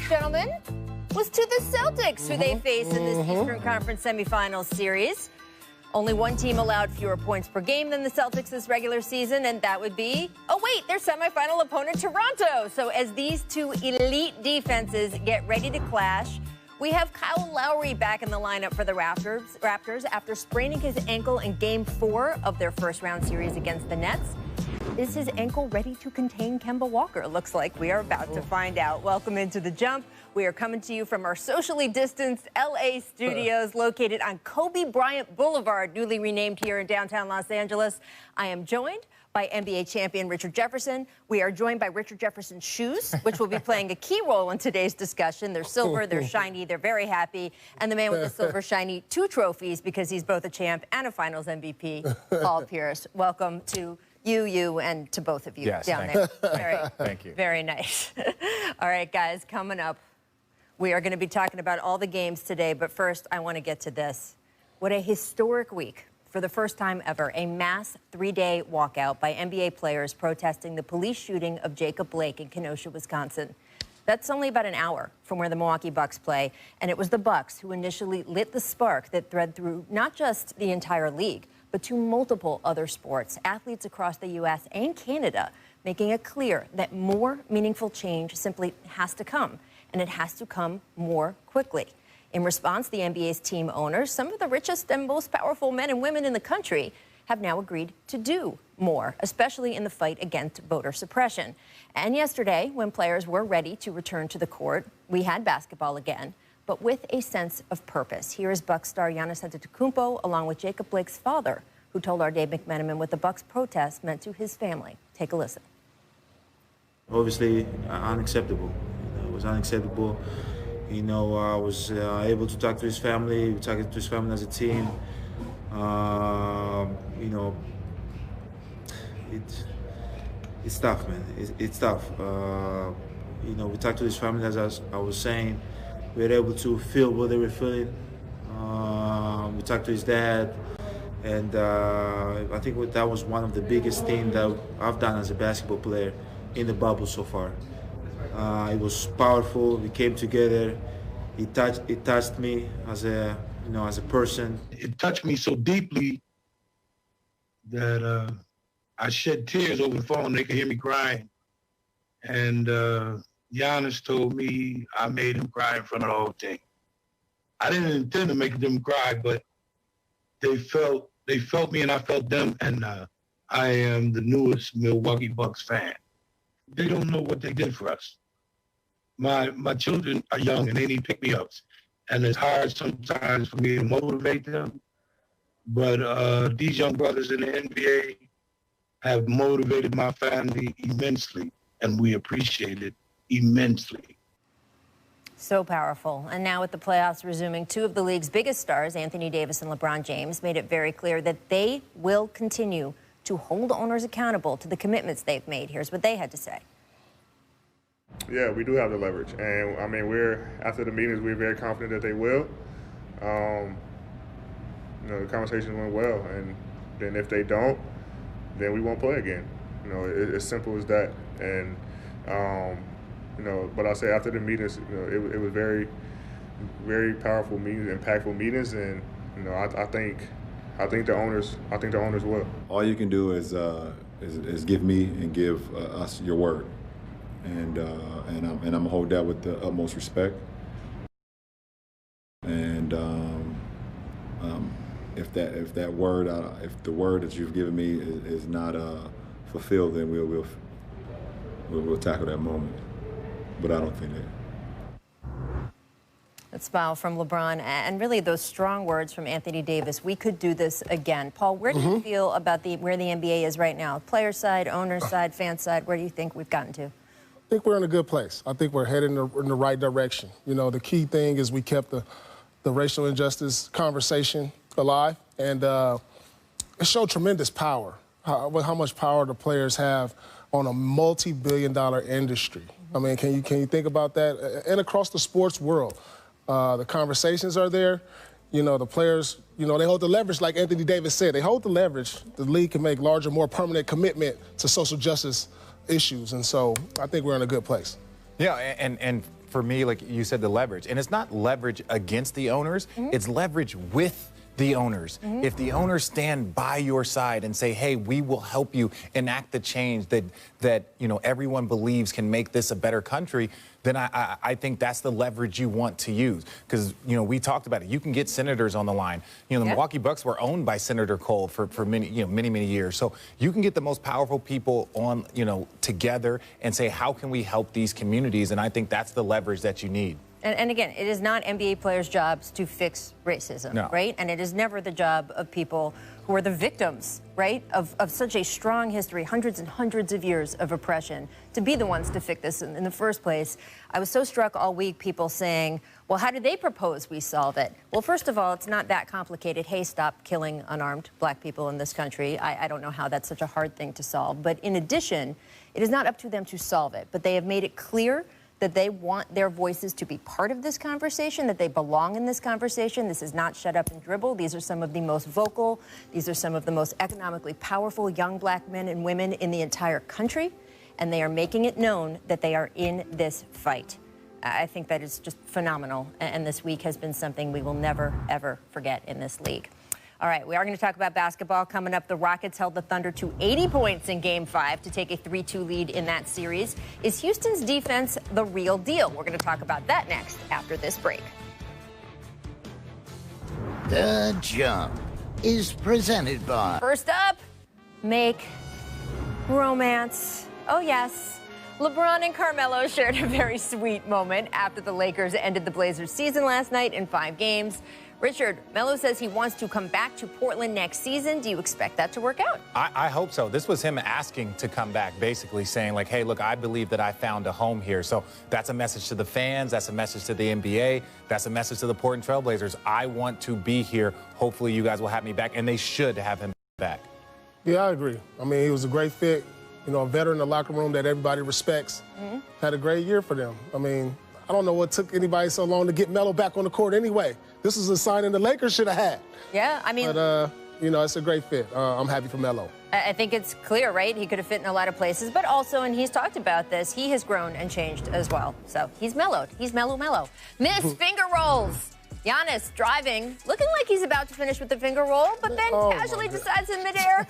gentlemen, was to the Celtics, who they face in this Eastern Conference semifinals series. Only one team allowed fewer points per game than the Celtics this regular season, and that would be, oh wait, their semifinal opponent, Toronto. So as these two elite defenses get ready to clash, we have Kyle Lowry back in the lineup for the Raptors after spraining his ankle in Game 4 of their first-round series against the Nets. Is his ankle ready to contain Kemba Walker? Looks like we are about to find out. Welcome into The Jump. We are coming to you from our socially distanced LA studios located on Kobe Bryant Boulevard, newly renamed here in downtown Los Angeles. I am joined by NBA champion Richard Jefferson. We are joined by Richard Jefferson's shoes, which will be playing a key role in today's discussion. They're silver, they're shiny, they're very happy. And the man with the silver shiny 2 trophies, because he's both a champ and a finals MVP, Paul Pierce. Welcome to you, and to both of you down there. Thank you. Very nice. All right, guys, coming up, we are going to be talking about all the games today, but first, I want to get to this. What a historic week. For the first time ever, a mass 3-day walkout by NBA players protesting the police shooting of Jacob Blake in Kenosha, Wisconsin. That's only about an hour from where the Milwaukee Bucks play, and it was the Bucks who initially lit the spark that thread through not just the entire league, but to multiple other sports, athletes across the U.S. and Canada, making it clear that more meaningful change simply has to come, and it has to come more quickly. In response, the NBA's team owners, some of the richest and most powerful men and women in the country, have now agreed to do more, especially in the fight against voter suppression. And yesterday, when players were ready to return to the court, we had basketball again, but with a sense of purpose. Here is Bucks star Giannis Antetokounmpo, along with Jacob Blake's father, who told our Dave McMenamin what the Bucks' protest meant to his family. Take a listen. Obviously, unacceptable. It was unacceptable. You know, I was able to talk to his family. We talked to his family as a team. You know, it's tough, man. It's tough. You know, we talked to his family, as I was saying. We were able to feel what they were feeling. We talked to his dad, and I think that was one of the biggest things that I've done as a basketball player in the bubble so far. It was powerful. We came together. It touched me as a person. It touched me so deeply that I shed tears over the phone. They could hear me crying, and Giannis told me I made him cry in front of the whole team. I didn't intend to make them cry, but they felt me and I felt them, and I am the newest Milwaukee Bucks fan. They don't know what they did for us. My children are young and they need pick-me-ups, and it's hard sometimes for me to motivate them, but these young brothers in the NBA have motivated my family immensely, and we appreciate it immensely. So powerful. And now with the playoffs resuming, 2 of the league's biggest stars, Anthony Davis and LeBron James, made it very clear that they will continue to hold owners accountable to the commitments they've made. Here's what they had to say. Yeah, we do have the leverage. And, I mean, after the meetings, we're very confident that they will. You know, the conversation went well. And then if they don't, then we won't play again. You know, it's simple as that. And, you know, but I say after the meetings, you know, it was very, very powerful meetings, impactful meetings, and you know, I think the owners will. All you can do is give me and give us your word, and I'm gonna hold that with the utmost respect. And if the word that you've given me is not fulfilled, then we'll tackle that moment. But I don't think that. That smile from LeBron and really those strong words from Anthony Davis. We could do this again. Paul, where do you feel about where the NBA is right now? Player side, owner side, fan side, where do you think we've gotten to? I think we're in a good place. I think we're heading in the right direction. You know, the key thing is we kept the racial injustice conversation alive, and it showed tremendous power, how much power the players have on a multi-billion-dollar industry. I mean, can you think about that? And across the sports world, the conversations are there. You know, the players, you know, they hold the leverage, like Anthony Davis said. They hold the leverage. The league can make larger, more permanent commitment to social justice issues. And so I think we're in a good place. Yeah, and for me, like you said, the leverage. And it's not leverage against the owners, it's leverage with the owners. If the owners stand by your side and say, hey, we will help you enact the change that everyone believes can make this a better country, then I think that's the leverage you want to use. Because, we talked about it. You can get senators on the line. The Milwaukee Bucks were owned by Senator Cole for many years. So you can get the most powerful people on, together and say, how can we help these communities? And I think that's the leverage that you need. And again, it is not NBA players' jobs to fix racism, right? And it is never the job of people who are the victims, right, of such a strong history, hundreds and hundreds of years of oppression, to be the ones to fix this in the first place. I was so struck all week, people saying, well, how do they propose we solve it? Well, first of all, it's not that complicated. Hey, stop killing unarmed black people in this country. I don't know how that's such a hard thing to solve. But in addition, it is not up to them to solve it. But they have made it clear that they want their voices to be part of this conversation, that they belong in this conversation. This is not shut up and dribble. These are some of the most vocal, these are some of the most economically powerful young black men and women in the entire country, and they are making it known that they are in this fight. I think that is just phenomenal, and this week has been something we will never, ever forget in this league. All right, we are going to talk about basketball. Coming up, the Rockets held the Thunder to 80 points in Game 5 to take a 3-2 lead in that series. Is Houston's defense the real deal? We're going to talk about that next after this break. The Jump is presented by... First up, make romance. Oh, yes. LeBron and Carmelo shared a very sweet moment after the Lakers ended the Blazers' season last night in 5 games. Richard, Melo says he wants to come back to Portland next season. Do you expect that to work out? I hope so. This was him asking to come back, basically saying, like, hey, look, I believe that I found a home here. So that's a message to the fans. That's a message to the NBA. That's a message to the Portland Trailblazers. I want to be here. Hopefully you guys will have me back, and they should have him back. Yeah, I agree. I mean, he was a great fit. A veteran in the locker room that everybody respects. Had a great year for them. I mean, I don't know what took anybody so long to get Melo back on the court anyway. This is a signing the Lakers should have had. Yeah, I mean... But, it's a great fit. I'm happy for Melo. I think it's clear, right? He could have fit in a lot of places, but also, and he's talked about this, he has grown and changed as well. So he's mellowed. He's mellow. Miss finger rolls. Giannis driving, looking like he's about to finish with the finger roll, but then casually decides in midair,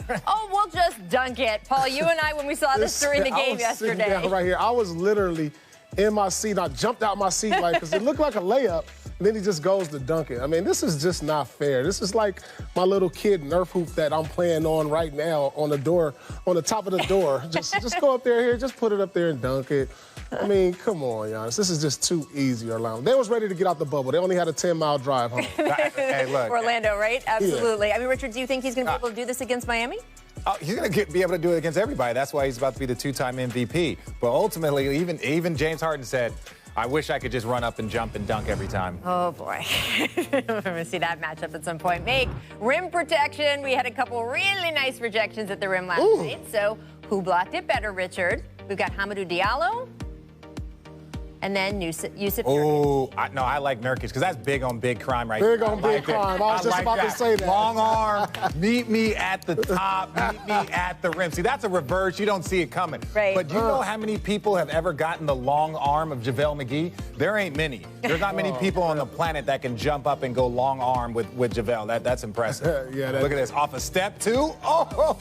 we'll just dunk it. Paul, you and I, when we saw this during the game yesterday. Sitting down right here. I was literally in my seat. I jumped out my seat because it looked like a layup. And then he just goes to dunk it. I mean, this is just not fair. This is like my little kid Nerf hoop that I'm playing on right now on the door, on the top of the door. just go up there, just put it up there and dunk it. I mean, come on, Giannis. This is just too easy, Orlando. They was ready to get out the bubble. They only had a 10-mile drive home. Hey, look. Orlando, right? Absolutely. Yeah. I mean, Richard, do you think he's going to be able to do this against Miami? Oh, he's going to be able to do it against everybody. That's why he's about to be the 2-time MVP. But ultimately, even James Harden said, I wish I could just run up and jump and dunk every time. Oh, boy. We're going to see that matchup at some point. Make rim protection. We had a couple really nice rejections at the rim last night. So who blocked it better, Richard? We've got Hamidou Diallo. And then Yusuf Nurkic. Oh, no, I like Nurkic because that's big on big crime right Big on big crime. I was just about to say that. Long arm, meet me at the top, meet me at the rim. See, that's a reverse. You don't see it coming. Right. But you know how many people have ever gotten the long arm of JaVale McGee? There ain't many. There's not many people on the planet that can jump up and go long arm with JaVale. That's impressive. Yeah, look at this. Off a step, too. Oh,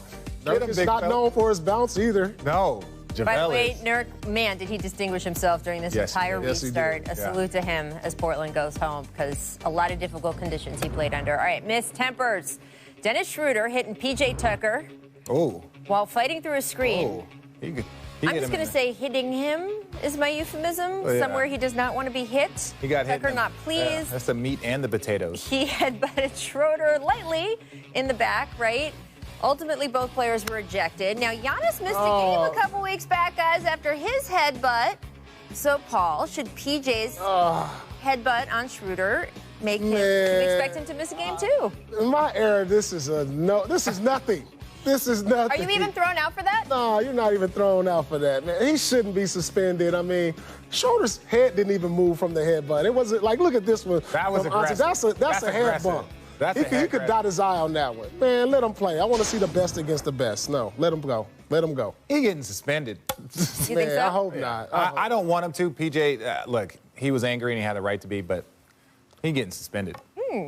Nurkic's not known for his bounce either. No. By the way, Nurk, man, did he distinguish himself during this entire restart. A salute to him as Portland goes home, because a lot of difficult conditions he played under. All right, Miss Tempers. Dennis Schroeder hitting P.J. Tucker while fighting through a screen. I'm just going to say hitting him is my euphemism. Somewhere he does not want to be hit. He got Tucker hit. Not pleased. Yeah, that's the meat and the potatoes. He headbutted Schroeder lightly in the back, right? Ultimately, both players were ejected. Now, Giannis missed a game a couple weeks back, guys, after his headbutt. So, Paul, should PJ's headbutt on Schroeder make him? Do you expect him to miss a game too? In my era, this is no. This is nothing. This is nothing. Are you even thrown out for that? No, you're not even thrown out for that, man. He shouldn't be suspended. I mean, Schroeder's head didn't even move from the headbutt. It wasn't like, look at this one. That was aggressive. That's a head bump. He could dot his eye on that one. Man, let him play. I want to see the best against the best. No, let him go. Let him go. He getting suspended. You think so? I hope not. I don't want him to. PJ, look, he was angry and he had the right to be, but he getting suspended.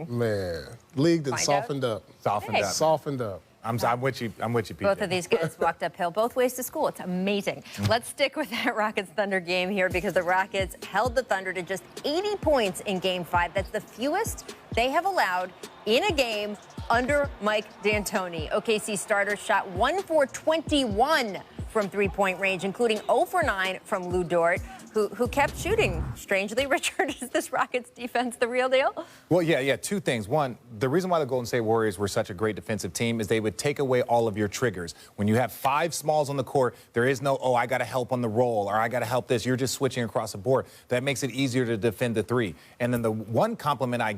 Man, league done Find softened up. Softened up. Softened up. I'm with you. I'm with you, Pete. Both of these guys walked uphill both ways to school. It's amazing. Let's stick with that Rockets-Thunder game here because the Rockets held the Thunder to just 80 points in Game 5. That's the fewest they have allowed in a game under Mike D'Antoni. OKC starters shot 1 for 21 from three-point range, including 0 for 9 from Lou Dort, who kept shooting. Strangely, Richard, is this Rockets defense the real deal? Well, yeah. Two things. One, the reason why the Golden State Warriors were such a great defensive team is they would take away all of your triggers. When you have 5 smalls on the court, there is no, oh, I got to help on the roll or I got to help this. You're just switching across the board. That makes it easier to defend the 3. And then the one compliment I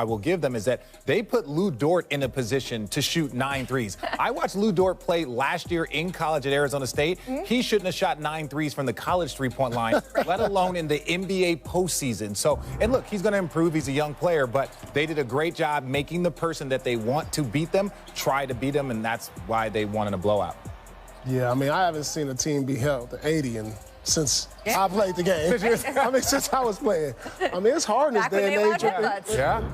will give them is that they put Lou Dort in a position to shoot 9 threes. I watched Lou Dort play last year in college at Arizona State. He shouldn't have shot 9 threes from the college three-point line, let alone in the NBA postseason. So, and look, he's going to improve. He's a young player, but they did a great job making the person that they want to beat them try to beat them, and that's why they won in a blowout. Yeah, I mean, I haven't seen a team be held to 80 since I played the game. I mean, since I was playing. I mean, it's hard in this day and age.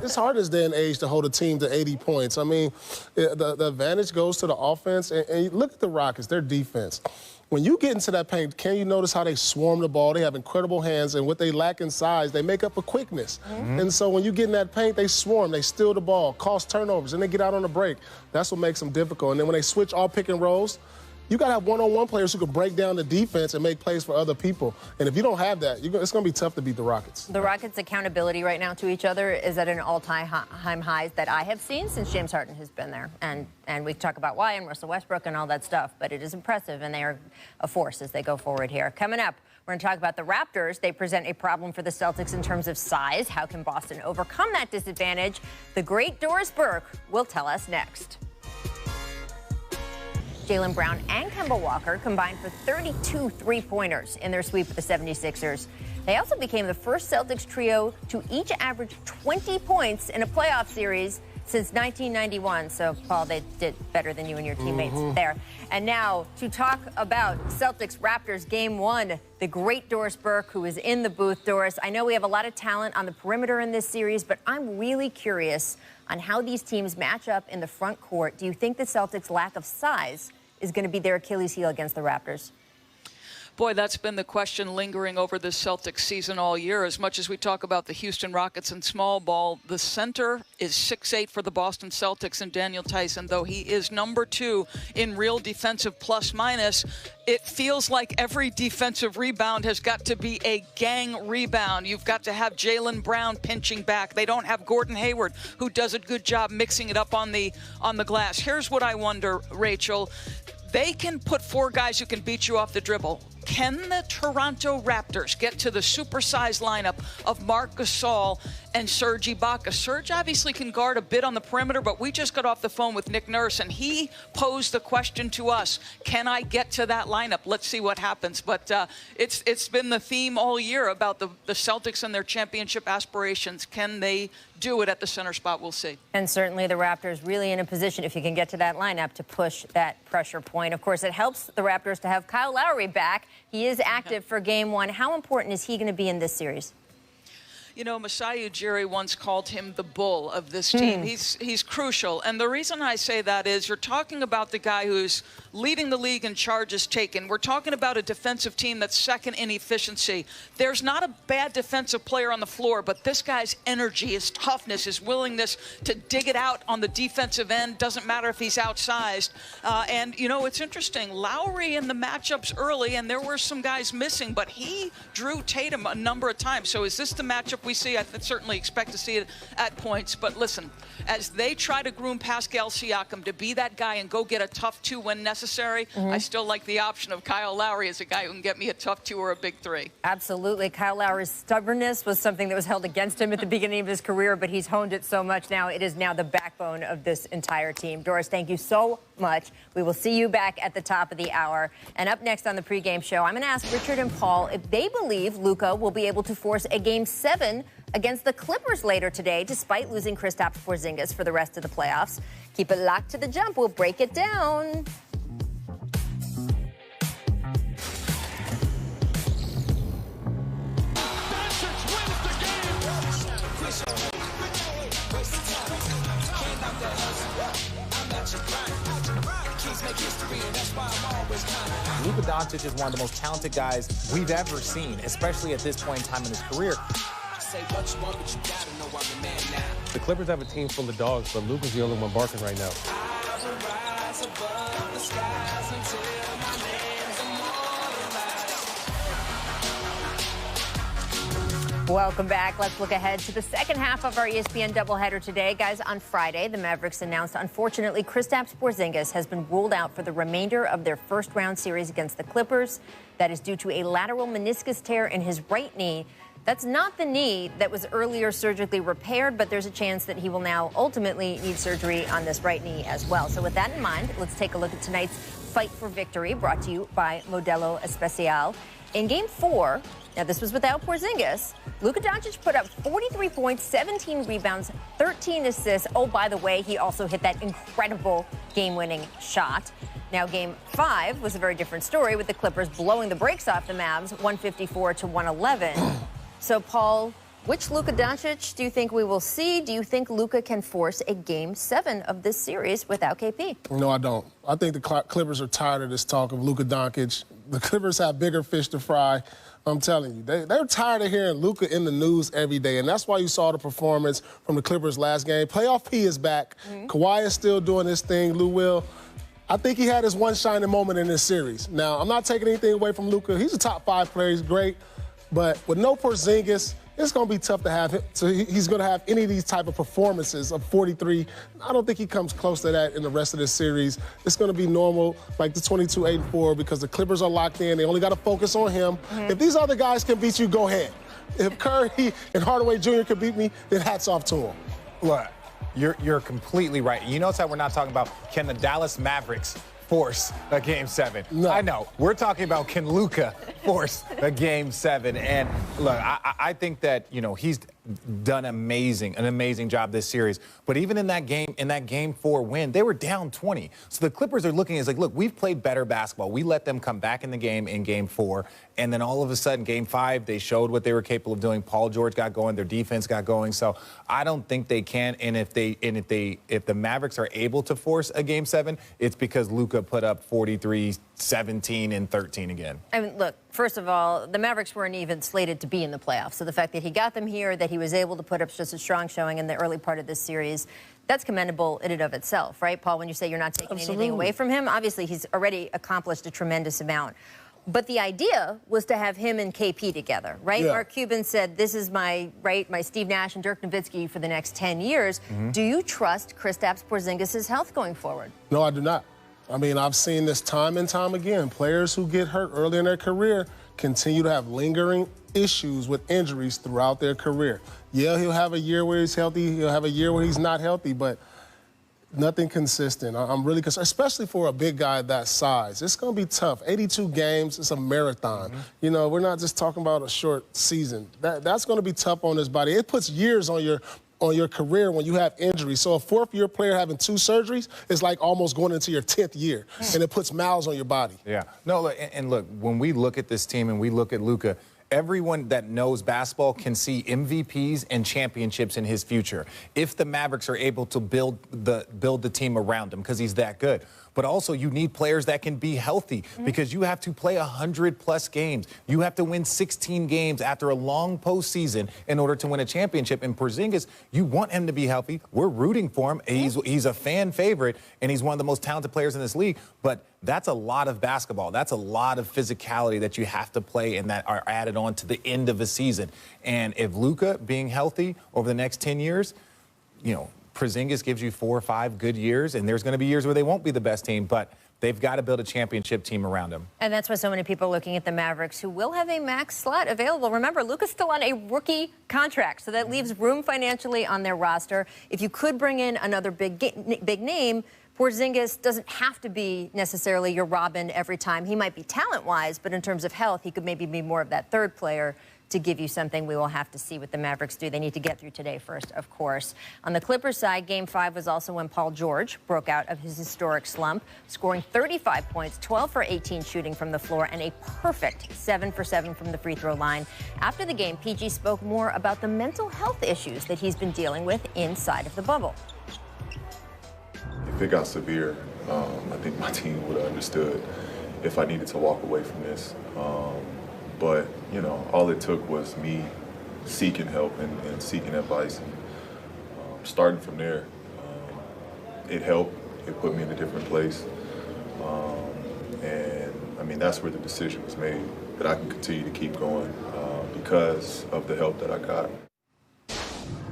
It's hard in this day and age to hold a team to 80 points. I mean, the advantage goes to the offense. And look at the Rockets, their defense. When you get into that paint, can you notice how they swarm the ball? They have incredible hands, and what they lack in size, they make up for quickness. And so when you get in that paint, they swarm, they steal the ball, cause turnovers, and they get out on the break. That's what makes them difficult. And then when they switch all pick and rolls, you got to have one-on-one players who can break down the defense and make plays for other people. And if you don't have that, it's going to be tough to beat the Rockets. The Rockets' accountability right now to each other is at an all-time highs that I have seen since James Harden has been there. And we talk about why and Russell Westbrook and all that stuff, but it is impressive, and they are a force as they go forward here. Coming up, we're going to talk about the Raptors. They present a problem for the Celtics in terms of size. How can Boston overcome that disadvantage? The great Doris Burke will tell us next. Jaylen Brown and Kemba Walker combined for 32 three-pointers in their sweep of the 76ers. They also became the first Celtics trio to each average 20 points in a playoff series since 1991. So, Paul, they did better than you and your teammates there. And now to talk about Celtics-Raptors Game 1, the great Doris Burke, who is in the booth. Doris, I know we have a lot of talent on the perimeter in this series, but I'm really curious on how these teams match up in the front court. Do you think the Celtics' lack of size is going to be their Achilles heel against the Raptors? Boy, that's been the question lingering over this Celtics season all year. As much as we talk about the Houston Rockets and small ball, the center is 6'8" for the Boston Celtics, and Daniel Tyson, though he is number 2 in real defensive plus-minus, it feels like every defensive rebound has got to be a gang rebound. You've got to have Jaylen Brown pinching back. They don't have Gordon Hayward, who does a good job mixing it up on the glass. Here's what I wonder, Rachel. They can put 4 guys who can beat you off the dribble. Can the Toronto Raptors get to the supersized lineup of Marc Gasol and Serge Ibaka? Serge obviously can guard a bit on the perimeter, but we just got off the phone with Nick Nurse, and he posed the question to us, can I get to that lineup? Let's see what happens. But it's been the theme all year about the Celtics and their championship aspirations. Can they do it at the center spot? We'll see. And certainly the Raptors really in a position, if you can get to that lineup, to push that pressure point. Of course, it helps the Raptors to have Kyle Lowry back. He is active for Game 1. How important is he going to be in this series? You know, Masai Ujiri once called him the bull of this team. He's crucial. And the reason I say that is you're talking about the guy who's leading the league in charges taken. We're talking about a defensive team that's second in efficiency. There's not a bad defensive player on the floor, but this guy's energy, his toughness, his willingness to dig it out on the defensive end, doesn't matter if he's outsized. And, you know, it's interesting. Lowry in the matchups early, and there were some guys missing, but he drew Tatum a number of times. So is this the matchup we see? I certainly expect to see it at points. But listen, as they try to groom Pascal Siakam to be that guy and go get a tough 2 when necessary, I still like the option of Kyle Lowry as a guy who can get me a tough 2 or a big 3. Absolutely. Kyle Lowry's stubbornness was something that was held against him at the beginning of his career, but he's honed it so much now. It is now the backbone of this entire team. Doris, thank you so much. We will see you back at the top of the hour. And up next on the pregame show, I'm going to ask Richard and Paul if they believe Luka will be able to force a Game 7 against the Clippers later today, despite losing Kristaps Porzingis for the rest of the playoffs. Keep it locked to the jump. We'll break it down. Doncic Luka Doncic is one of the most talented guys we've ever seen, especially at this point in time in his career. The Clippers have a team full of dogs, but Luka's the only one barking right now. Welcome back. Let's look ahead to the second half of our ESPN doubleheader today. Guys, on Friday, the Mavericks announced, unfortunately, Kristaps Porzingis has been ruled out for the remainder of their first-round series against the Clippers. That is due to a lateral meniscus tear in his right knee. That's not the knee that was earlier surgically repaired, but there's a chance that he will now ultimately need surgery on this right knee as well. So with that in mind, let's take a look at tonight's Fight for Victory, brought to you by Modelo Especial. In Game 4, now this was without Porzingis, Luka Doncic put up 43 points, 17 rebounds, 13 assists. Oh, by the way, he also hit that incredible game-winning shot. Now, Game 5 was a very different story, with the Clippers blowing the brakes off the Mavs, 154-111. So, Paul, which Luka Doncic do you think we will see? Do you think Luka can force a Game 7 of this series without KP? No, I don't. I think the Clippers are tired of this talk of Luka Doncic. The Clippers have bigger fish to fry. I'm telling you, they're tired of hearing Luka in the news every day, and that's why you saw the performance from the Clippers last game. Playoff P is back. Kawhi is still doing his thing. Lou Will, I think he had his one shining moment in this series. Now, I'm not taking anything away from Luka. He's a top 5 player. He's great. But with no Porzingis, it's going to be tough to have him. So he's going to have any of these type of performances of 43. I don't think he comes close to that in the rest of this series. It's going to be normal, like the 22-8-4, because the Clippers are locked in. They only got to focus on him. If these other guys can beat you, go ahead. If Curry and Hardaway Jr. can beat me, then hats off to him. Look, you're completely right. You notice that we're not talking about can the Dallas Mavericks force a Game 7. No. I know. We're talking about can Luka force a Game 7. And look, I think that, he's done an amazing job this series. But even in that Game 4 win, they were down 20. So the Clippers are looking, look, we've played better basketball. We let them come back in the game in Game 4. And then all of a sudden, Game 5, they showed what they were capable of doing. Paul George got going. Their defense got going. So I don't think they can. And if the Mavericks are able to force a Game 7, it's because Luka put up 43, 17, and 13 again. I mean, look, first of all, the Mavericks weren't even slated to be in the playoffs. So the fact that he got them here, that he was able to put up just a strong showing in the early part of this series, that's commendable in and of itself, right, Paul? When you say you're not taking anything away from him, obviously he's already accomplished a tremendous amount. But the idea was to have him and KP together, right? Yeah. Mark Cuban said, this is my Steve Nash and Dirk Nowitzki for the next 10 years. Do you trust Kristaps Porzingis' health going forward? No, I do not. I mean, I've seen this time and time again. Players who get hurt early in their career continue to have lingering issues with injuries throughout their career. Yeah, he'll have a year where he's healthy. He'll have a year where he's not healthy, but nothing consistent. I'm really concerned, especially for a big guy that size. It's going to be tough. 82 games, it's a marathon. We're not just talking about a short season. That's going to be tough on his body. It puts years on your career when you have injuries. So a fourth-year player having 2 surgeries is like almost going into your 10th year, and it puts miles on your body. Yeah. No, look, and look, when we look at this team and we look at Luka, everyone that knows basketball can see MVPs and championships in his future if the Mavericks are able to build the team around him, because he's that good. But also, you need players that can be healthy, because you have to play 100-plus games. You have to win 16 games after a long postseason in order to win a championship. And Porzingis, you want him to be healthy. We're rooting for him. He's a fan favorite, and he's one of the most talented players in this league. But that's a lot of basketball. That's a lot of physicality that you have to play and that are added on to the end of a season. And if Luka being healthy over the next 10 years, Porzingis gives you 4 or 5 good years, and there's going to be years where they won't be the best team, but they've got to build a championship team around him. And that's why so many people are looking at the Mavericks, who will have a max slot available. Remember, Luka's still on a rookie contract, so that leaves room financially on their roster. If you could bring in another big name, Porzingis doesn't have to be necessarily your Robin every time. He might be talent-wise, but in terms of health, he could maybe be more of that third player to give you something. We will have to see what the Mavericks do. They need to get through today first, of course. On the Clippers side, Game 5 was also when Paul George broke out of his historic slump, scoring 35 points, 12 for 18 shooting from the floor, and a perfect 7 for 7 from the free throw line. After the game, PG spoke more about the mental health issues that he's been dealing with inside of the bubble. If it got severe, I think my team would have understood. if I needed to walk away from this. But, you know, all it took was me seeking help and seeking advice. And starting from there, it helped. It put me in a different place. And, I mean, that's where the decision was made, that I can continue to keep going because of the help that I got.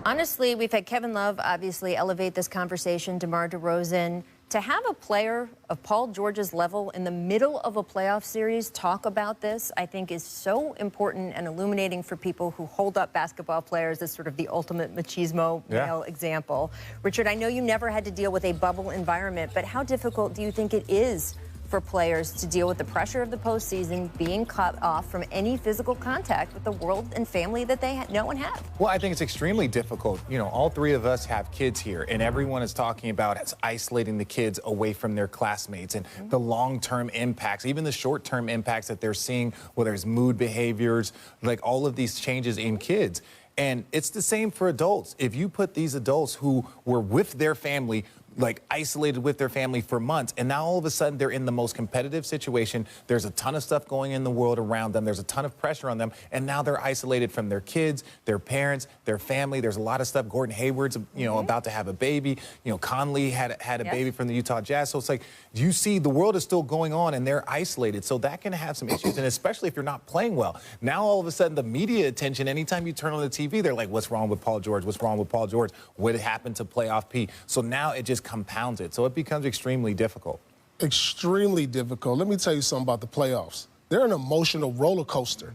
Honestly, we've had Kevin Love obviously elevate this conversation, DeMar DeRozan. To have a player of Paul George's level in the middle of a playoff series talk about this, I think is so important and illuminating for people who hold up basketball players as sort of the ultimate machismo male example. Richard, I know you never had to deal with a bubble environment, but how difficult do you think it is for players to deal with the pressure of the postseason, being cut off from any physical contact with the world and family that they know and have? Well, I think it's extremely difficult. You know, all three of us have kids here, and everyone is talking about isolating the kids away from their classmates and the long-term impacts, even the short-term impacts that they're seeing, whether it's mood behaviors, like all of these changes in kids. And it's the same for adults. If you put these adults who were with their family, like isolated with their family for months, and now all of a sudden they're in the most competitive situation. There's a ton of stuff going in the world around them. There's a ton of pressure on them, and now they're isolated from their kids, their parents, their family. There's a lot of stuff. Gordon Hayward's, you know, about to have a baby. You know, Conley had a baby from the Utah Jazz. So it's like, you see the world is still going on, and they're isolated. So that can have some issues, and especially if you're not playing well. Now all of a sudden the media attention, anytime you turn on the TV, they're like, what's wrong with Paul George? What's wrong with Paul George? What happened to playoff P? So now it just compounds it. So it becomes extremely difficult. Extremely difficult. Let me tell you something about the playoffs. They're an emotional roller coaster.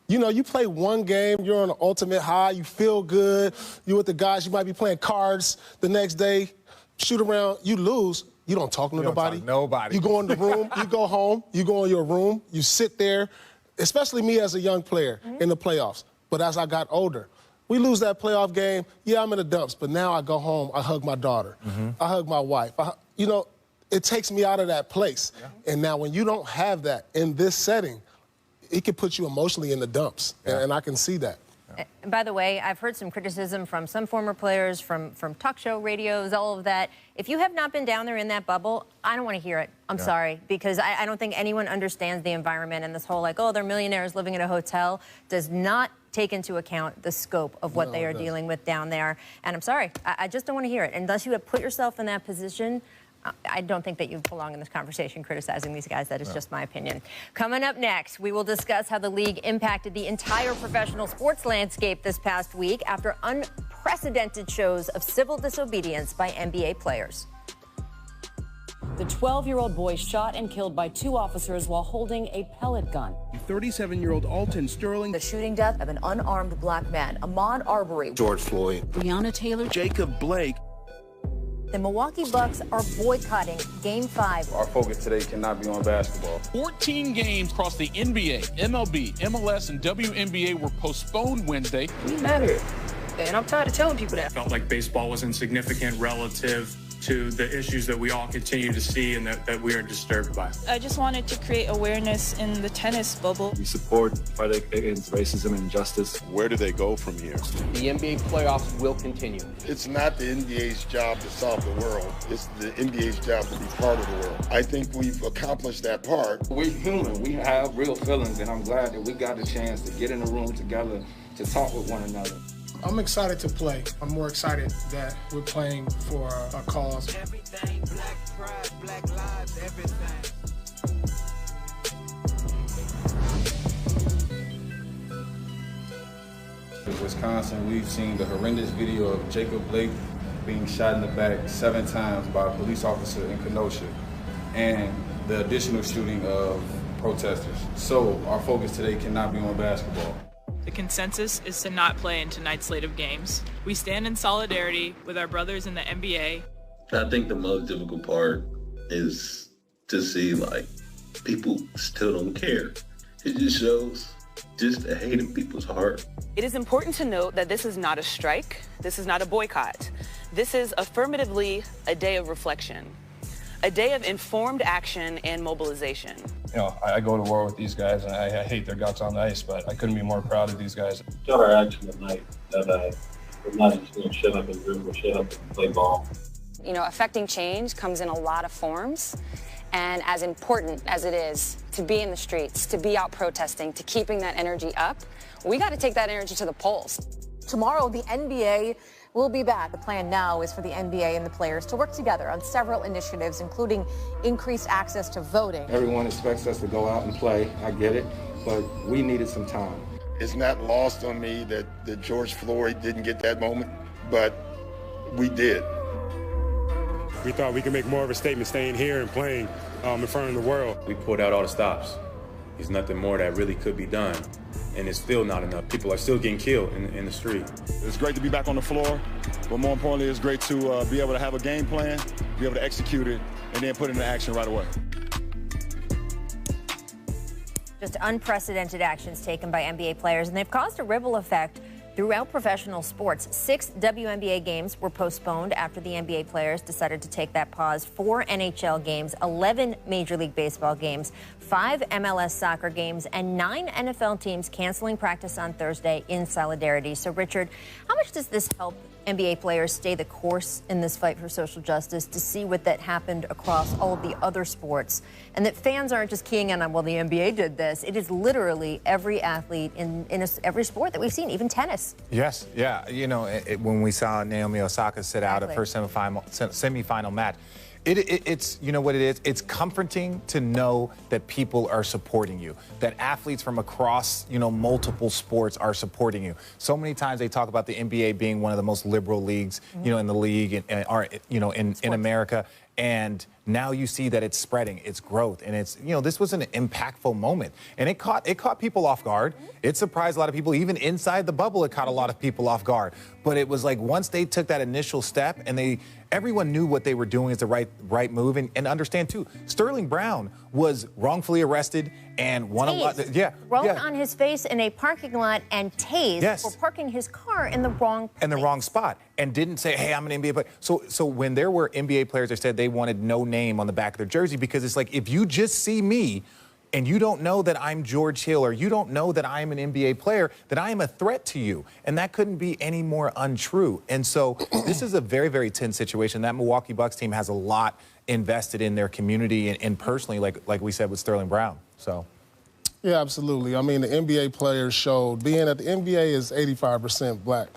You know, you play one game, you're on the ultimate high, you feel good, you're with the guys, you might be playing cards the next day, shoot around, you lose, you don't talk to nobody. You go in the room, you go home, you go in your room, you sit there, especially me as a young player in the playoffs. But as I got older, we lose that playoff game, yeah, I'm in the dumps, but now I go home, I hug my daughter, I hug my wife. You know, it takes me out of that place. And now when you don't have that in this setting, it can put you emotionally in the dumps, and I can see that. And by the way, I've heard some criticism from some former players, from talk show radios, all of that. If you have not been down there in that bubble, I don't want to hear it. I'm sorry, because I don't think anyone understands the environment, and this whole like, oh, they're millionaires living in a hotel does not take into account the scope of what they are dealing with down there. And I'm sorry, I just don't want to hear it. Unless you have put yourself in that position, I don't think that you belong in this conversation criticizing these guys. That is just my opinion. Coming up next, we will discuss how the league impacted the entire professional sports landscape this past week after unprecedented shows of civil disobedience by NBA players. The 12-year-old boy shot and killed by 2 officers while holding a pellet gun. 37-year-old Alton Sterling. The shooting death of an unarmed black man, Ahmaud Arbery. George Floyd. Breonna Taylor. Jacob Blake. The Milwaukee Bucks are boycotting Game 5. Our focus today cannot be on basketball. 14 games across the NBA, MLB, MLS, and WNBA were postponed Wednesday. We matter, and I'm tired of telling people that. Felt like baseball was insignificant relative to the issues that we all continue to see and that we are disturbed by. I just wanted to create awareness in the tennis bubble. We support fight against racism and injustice. Where do they go from here? The NBA playoffs will continue. It's not the NBA's job to solve the world. It's the NBA's job to be part of the world. I think we've accomplished that part. We're human. We have real feelings, and I'm glad that we got the chance to get in the room together to talk with one another. I'm excited to play. I'm more excited that we're playing for a cause. Everything, black pride, black lives, everything. In Wisconsin, we've seen the horrendous video of Jacob Blake being shot in the back 7 times by a police officer in Kenosha, and the additional shooting of protesters. So our focus today cannot be on basketball. The consensus is to not play in tonight's slate of games. We stand in solidarity with our brothers in the NBA. I think the most difficult part is to see, like, people still don't care. It just shows just the hate in people's heart. It is important to note that this is not a strike. This is not a boycott. This is affirmatively a day of reflection, a day of informed action and mobilization. You know, I go to war with these guys, and I hate their guts on the ice, but I couldn't be more proud of these guys. Showed our action tonight that we're not just going to shut up and dribble, shut up and play ball. You know, affecting change comes in a lot of forms, And as important as it is to be in the streets, to be out protesting, to keeping that energy up, we got to take that energy to the polls. Tomorrow, the NBA will be back. The plan now is for the NBA and the players to work together on several initiatives, including increased access to voting. Everyone expects us to go out and play. I get it, but we needed some time. It's not lost on me that George Floyd didn't get that moment, but we did. We thought we could make more of a statement staying here and playing in front of the world. We pulled out all the stops. There's nothing more that really could be done, and it's still not enough. People are still getting killed in the street. It's great to be back on the floor, but more importantly, it's great to be able to have a game plan, be able to execute it, and then put it into action right away. Just unprecedented actions taken by NBA players, and they've caused a ripple effect throughout professional sports. 6 WNBA games were postponed after the NBA players decided to take that pause. 4 NHL games, 11 Major League Baseball games, 5 MLS soccer games, and 9 NFL teams canceling practice on Thursday in solidarity. So, Richard, how much does this help NBA players stay the course in this fight for social justice, to see what that happened across all of the other sports, and that fans aren't just keying in on, well, the NBA did this. It is literally every athlete in every sport that we've seen, even tennis. Yes, yeah. You know, when we saw Naomi Osaka sit out at her semifinal match, it's, you know what it is? It's comforting to know that people are supporting you, that athletes from across, you know, multiple sports are supporting you. So many times they talk about the NBA being one of the most liberal leagues, you know, in the league, in America. And now you see that it's spreading, it's growth, and it's, you know, this was an impactful moment, and it caught people off guard. It surprised a lot of people, even inside the bubble. It caught a lot of people off guard. But it was like once they took that initial step, and everyone knew what they were doing is the right move, and understand too. Sterling Brown was wrongfully arrested and won a lot. Thrown on his face in a parking lot and tased for parking his car in the wrong place. In the wrong spot, and didn't say, hey, I'm an NBA player. So when there were NBA players that said they wanted no name on the back of their jersey, because it's like, if you just see me and you don't know that I'm George Hill, or you don't know that I'm an NBA player, then I am a threat to you. And that couldn't be any more untrue. And so this is a very, very tense situation. That Milwaukee Bucks team has a lot invested in their community and personally, like we said with Sterling Brown. So. Yeah, absolutely. I mean, the NBA players showed, being that the NBA is 85% black,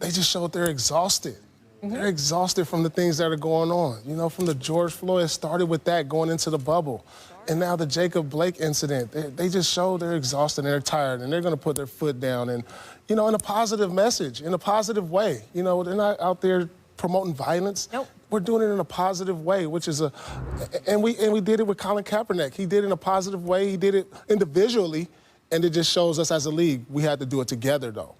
they just showed they're exhausted. They're exhausted from the things that are going on. You know, from the George Floyd, started with that going into the bubble. And now the Jacob Blake incident, they just showed they're exhausted and they're tired, and they're going to put their foot down and, you know, in a positive message, in a positive way. You know, they're not out there promoting violence. Nope. We're doing it in a positive way, which is and we did it with Colin Kaepernick. He did it in a positive way. He did it individually, and it just shows us as a league we had to do it together, though.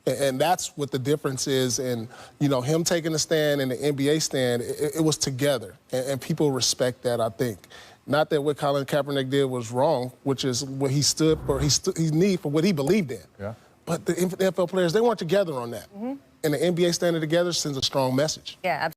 And that's what the difference is. And, you know, him taking a stand and the NBA stand, it was together. And people respect that, I think. Not that what Colin Kaepernick did was wrong, which is what he stood for, he need for what he believed in. Yeah. But the NFL players, they weren't together on that. And the NBA standing together sends a strong message. Yeah, absolutely.